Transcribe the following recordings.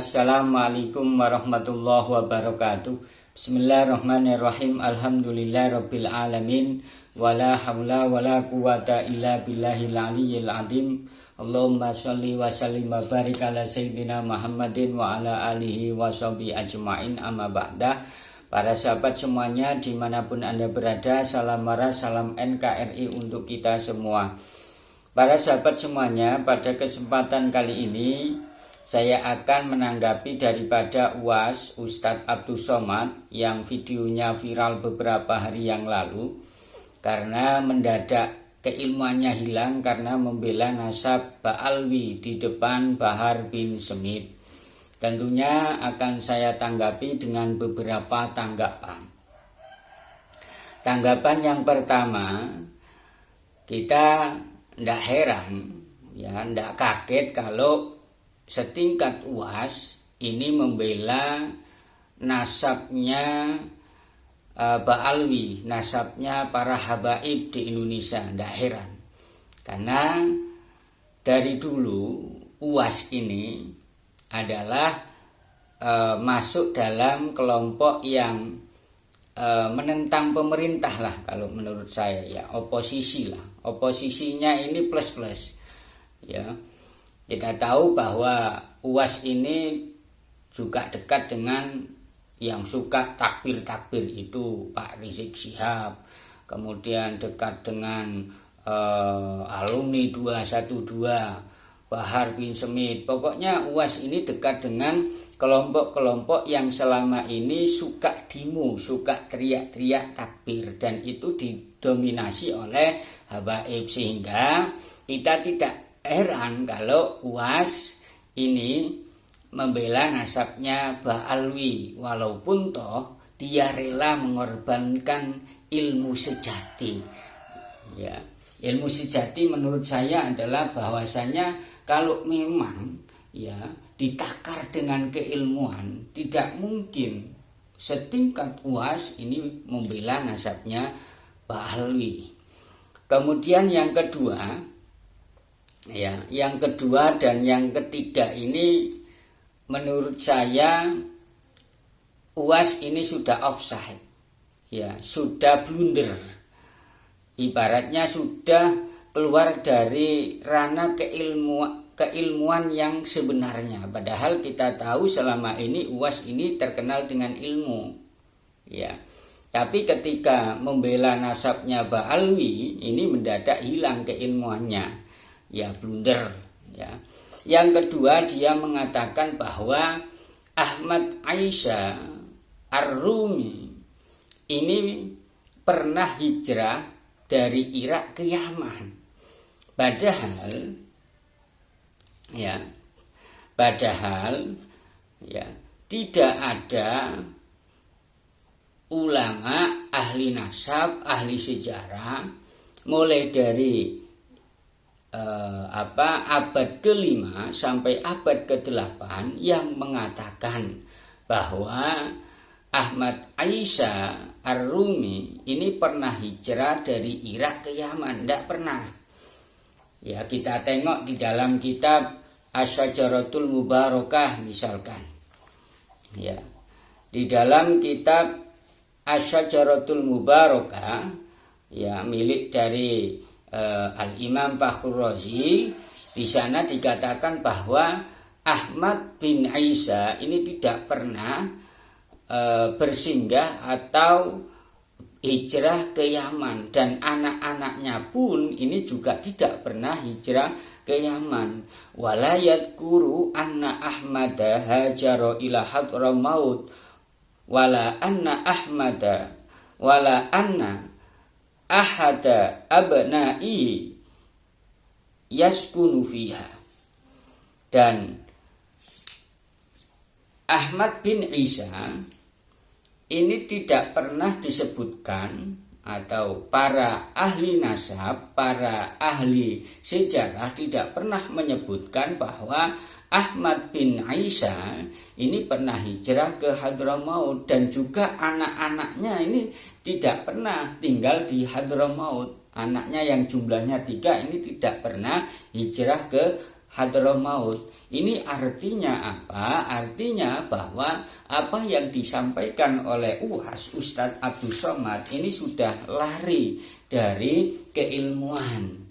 Assalamualaikum warahmatullahi wabarakatuh. Bismillahirrahmanirrahim. Alhamdulillahirabbil alamin. Wala haula wala quwata illa billahil aliyyil azim. Allahumma sholli wa sallim wa barik ala sayyidina Muhammadin wa ala alihi wa sahbihi ajmain, amma ba'da. Para sahabat semuanya dimanapun Anda berada, salam marah, salam NKRI untuk kita semua. Para sahabat semuanya, pada kesempatan kali ini saya akan menanggapi daripada UAS Ustadz Abdul Somad yang videonya viral beberapa hari yang lalu karena mendadak keilmuannya hilang karena membela nasab Ba'alwi di depan Bahar bin Smith. Tentunya akan saya tanggapi dengan beberapa tanggapan. Tanggapan yang pertama, kita tidak heran, ya, tidak kaget kalau setingkat UAS ini membela nasabnya Ba'alwi, nasabnya para habaib di Indonesia. Tidak heran, karena dari dulu UAS ini adalah masuk dalam kelompok yang menentang pemerintah lah, kalau menurut saya, ya, oposisi lah. Oposisinya ini plus-plus, ya. Kita tahu bahwa UAS ini juga dekat dengan yang suka takbir-takbir itu Pak Rizik Syihab, kemudian dekat dengan alumni 212, Bahar bin Smith. Pokoknya UAS ini dekat dengan kelompok-kelompok yang selama ini suka demo, suka teriak-teriak takbir, dan itu didominasi oleh habaib, sehingga kita tidak heran kalau UAS ini membela nasabnya Ba'alwi, walaupun toh dia rela mengorbankan ilmu sejati. Ya, ilmu sejati menurut saya adalah bahwasanya kalau memang, ya, ditakar dengan keilmuan, tidak mungkin setingkat UAS ini membela nasabnya Ba'alwi. Kemudian yang kedua, ya, yang kedua dan yang ketiga ini menurut saya UAS ini sudah offside, ya, sudah blunder. Ibaratnya sudah keluar dari ranah keilmuan yang sebenarnya. Padahal kita tahu selama ini UAS ini terkenal dengan ilmu, ya. Tapi ketika membela nasabnya Ba'alwi ini mendadak hilang keilmuannya, ya, blunder, ya. Yang kedua, dia mengatakan bahwa Ahmad Aisyah Ar-Rumi ini pernah hijrah dari Irak ke Yaman. Padahal ya tidak ada ulama ahli nasab, ahli sejarah mulai dari abad ke-5 sampai abad ke-8 yang mengatakan bahwa Ahmad Aisyah Ar-Rumi ini pernah hijrah dari Irak ke Yaman. Tidak pernah. Ya, kita tengok di dalam kitab Asy-Syajaratul Mubarakah misalkan. Ya. Di dalam kitab Asy-Syajaratul Mubarakah, ya, milik dari Al-Imam Fakhrur Razi, di sana dikatakan bahwa Ahmad bin Aisyah ini tidak pernah bersinggah atau hijrah ke Yaman, dan anak-anaknya pun ini juga tidak pernah hijrah ke Yaman. Wala yadhkuru anna Ahmada hajara ila Hadramaut wala anna ahada abna'i yaskunu fiha. Dan Ahmad bin Isa ini tidak pernah disebutkan, atau para ahli nasab, para ahli sejarah tidak pernah menyebutkan bahwa Ahmad bin Aisyah ini pernah hijrah ke Hadramaut, dan juga anak-anaknya ini tidak pernah tinggal di Hadramaut. Anaknya yang jumlahnya 3 ini tidak pernah hijrah ke Hadramaut. Ini artinya apa? Artinya bahwa apa yang disampaikan oleh UAS, Ustadz Abdus Somad, ini sudah lari dari keilmuan.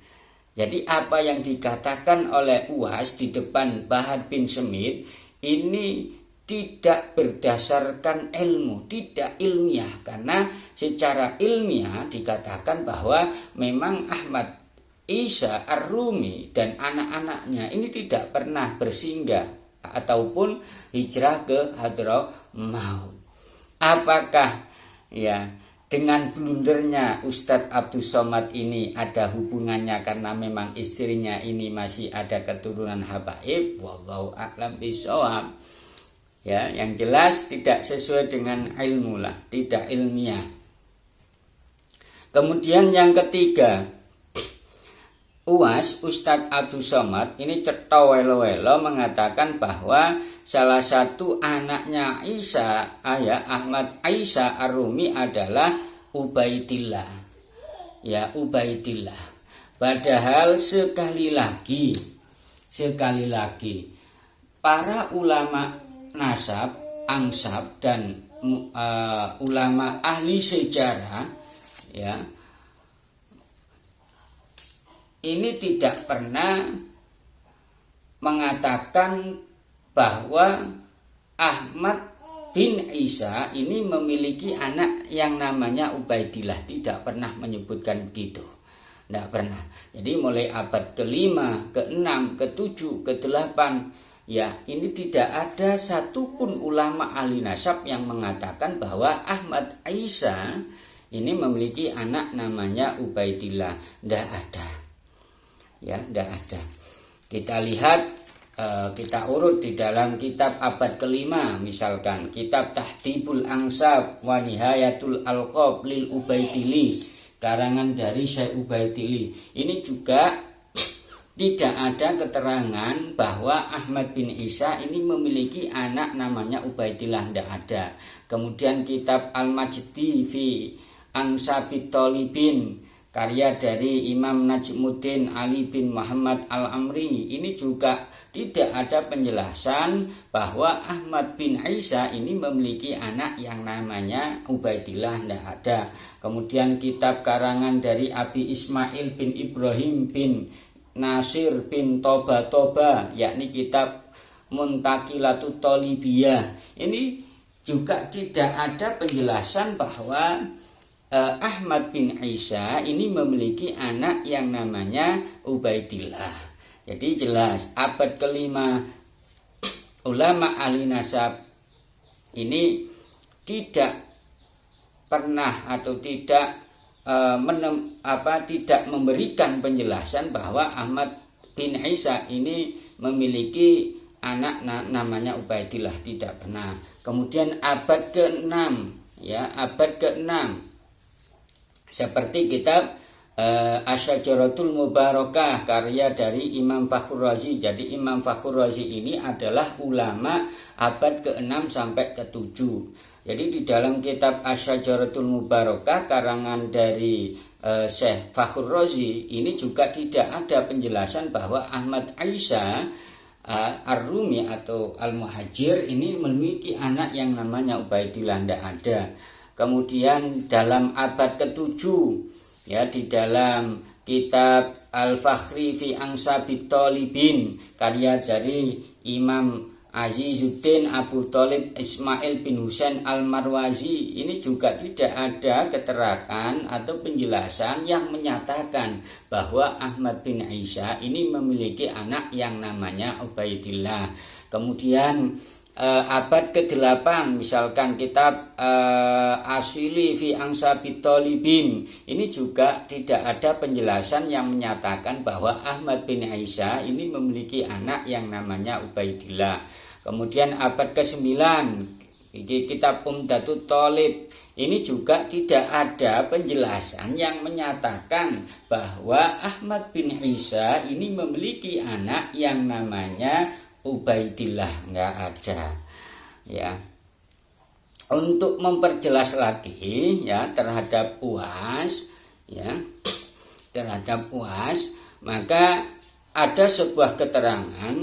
Jadi apa yang dikatakan oleh UAS di depan Bahar bin Smith ini tidak berdasarkan ilmu, tidak ilmiah. Karena secara ilmiah dikatakan bahwa memang Ahmad Isa Ar-Rumi dan anak-anaknya ini tidak pernah bersinggah ataupun hijrah ke Hadramaut. Apakah ya dengan blundernya Ustadz Abdus Somad ini ada hubungannya karena memang istrinya ini masih ada keturunan habaib? Wallahu a'lam bishawab. Ya, yang jelas tidak sesuai dengan ilmu lah, tidak ilmiah. Kemudian yang ketiga, UAS Ustadz Abdus Somad ini cetha welo-welo mengatakan bahwa salah satu anaknya Isa, ayah Ahmad Isa Ar-Rumi adalah Ubaidillah. Ya, Ubaidillah. Padahal sekali lagi para ulama nasab, ansab dan ulama ahli sejarah ya ini tidak pernah mengatakan bahwa Ahmad bin Isa ini memiliki anak yang namanya Ubaidillah. Tidak pernah menyebutkan begitu. Tidak pernah. Jadi mulai abad ke-5, ke-6, ke-7, ke-8, ya ini tidak ada satupun ulama ahli nasab yang mengatakan bahwa Ahmad Isa ini memiliki anak namanya Ubaidillah. Tidak ada. Ya, tidak ada. Kita lihat, kita urut di dalam kitab abad ke-5, misalkan kitab Tahdibul Ansab wa Nihayatul Alqab lil Ubaidili, karangan dari Syekh Ubaidili. Ini juga tidak ada keterangan bahwa Ahmad bin Isa ini memiliki anak namanya Ubaidillah, tidak ada. Kemudian kitab Al-Majdi fi Ansabit Thalibin, karya dari Imam Najmuddin Ali bin Muhammad Al-Amri, ini juga tidak ada penjelasan bahwa Ahmad bin Isa ini memiliki anak yang namanya Ubaidillah, tidak ada. Kemudian kitab karangan dari Abi Ismail bin Ibrahim bin Nasir bin Toba, yakni kitab Muntaqilatut Thalibiyah, ini juga tidak ada penjelasan bahwa Ahmad bin Isa ini memiliki anak yang namanya Ubaidillah. Jadi jelas abad ke-5 ulama ahli nasab ini tidak pernah atau tidak tidak memberikan penjelasan bahwa Ahmad bin Isa ini memiliki anak namanya Ubaidillah, tidak pernah. Kemudian abad ke-6, ya abad ke-6, seperti kitab Asyajaratul Mubarakah, karya dari Imam Fakhr Razi. Jadi Imam Fakhr Razi ini adalah ulama abad ke-6 sampai ke-7. Jadi di dalam kitab Asyajaratul Mubarakah karangan dari Syekh Fakhr Razi ini juga tidak ada penjelasan bahwa Ahmad Isa Ar-Rumi atau Al-Muhajir ini memiliki anak yang namanya Ubaidillah, tidak ada. Kemudian dalam abad ke-7, ya di dalam kitab Al-Fakhri fi Ansabit Thalibin, karya dari Imam Azizuddin Abu Thalib Ismail bin Husain Al-Marwazi, ini juga tidak ada keterangan atau penjelasan yang menyatakan bahwa Ahmad bin Isa ini memiliki anak yang namanya Ubaidillah. Kemudian abad ke-8, misalkan kitab Aswili fi Ansabit Thalibin, ini juga tidak ada penjelasan yang menyatakan bahwa Ahmad bin Isa ini memiliki anak yang namanya Ubaidillah. Kemudian abad ke-9, kitab Umdatut Thalib, ini juga tidak ada penjelasan yang menyatakan bahwa Ahmad bin Isa ini memiliki anak yang namanya Ubaidillah, nggak ada. Ya, untuk memperjelas lagi ya terhadap UAS, ya terhadap UAS, maka ada sebuah keterangan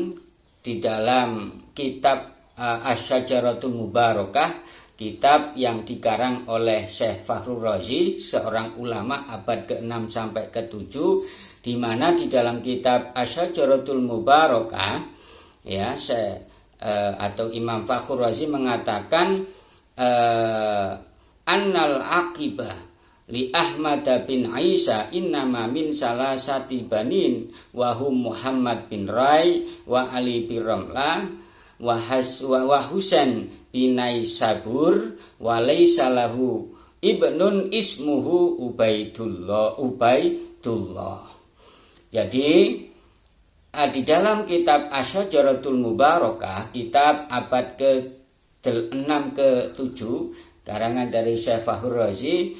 di dalam kitab Asy-Syajaratul Mubarakah, kitab yang dikarang oleh Syekh Fakhrur Razi, seorang ulama abad ke-6 sampai ke-7, di mana di dalam kitab Asy-Syajaratul Mubarakah ya atau Imam Fakhrur Razi mengatakan annal aqibah li Ahmad bin Isa innama min salasati banin wa hum Muhammad bin Rai wa Ali bin Ramlah wa Husain bin Naisabur wa laysa lahu ibnun ismuhu Ubaidullah. Jadi di dalam kitab Asy-Syajaratul Mubarakah, kitab abad ke-6 ke-7 karangan dari Syekh Fakhrur Razi,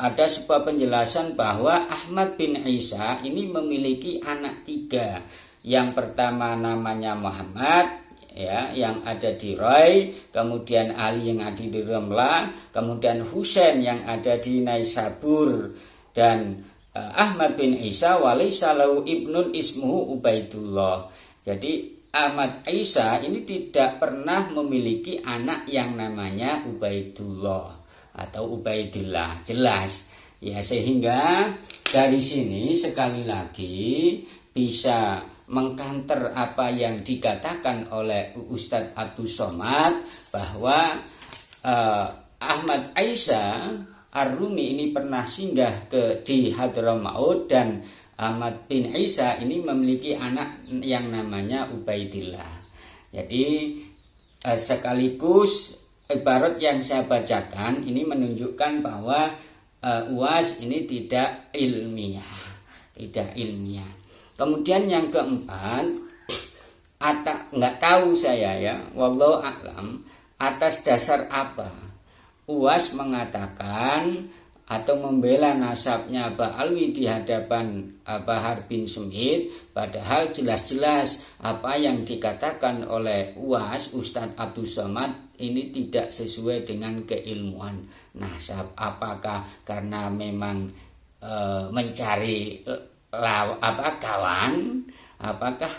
ada sebuah penjelasan bahwa Ahmad bin Isa ini memiliki anak 3. Yang pertama namanya Muhammad ya, yang ada di Rai, kemudian Ali yang ada di Ramlah, kemudian Husain yang ada di Naisabur, dan Ahmad bin Isa walaysa lahu ibnun ismuhu Ubaidullah. Jadi Ahmad Isa ini tidak pernah memiliki anak yang namanya Ubaidullah atau Ubaidillah, jelas ya, sehingga dari sini sekali lagi bisa mengkanter apa yang dikatakan oleh Ustadz Abdus Somad bahwa Ahmad Isa Ar-Rumi ini pernah singgah di Hadramaut, dan Ahmad bin Isa ini memiliki anak yang namanya Ubaidillah. Jadi sekaligus ibarat yang saya bacakan ini menunjukkan bahwa UAS ini tidak ilmiah. Kemudian yang keempat, nggak tahu saya ya, wallahu a'lam, atas dasar apa UAS mengatakan atau membela nasabnya Ba'alwi di hadapan Bahar bin Smith, padahal jelas-jelas apa yang dikatakan oleh UAS Ustadz Abdus Somad ini tidak sesuai dengan keilmuan nasab. Apakah karena memang mencari kawan, apakah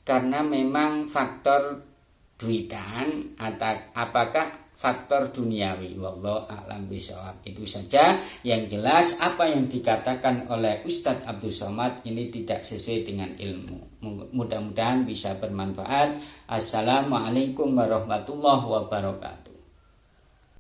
karena memang faktor duitan, atau apakah faktor duniawi? Wallahu a'lam bishawab. Itu saja yang jelas, apa yang dikatakan oleh Ustadz Abdus Somad ini tidak sesuai dengan ilmu. Mudah-mudahan bisa bermanfaat. Assalamualaikum warahmatullahi wabarakatuh.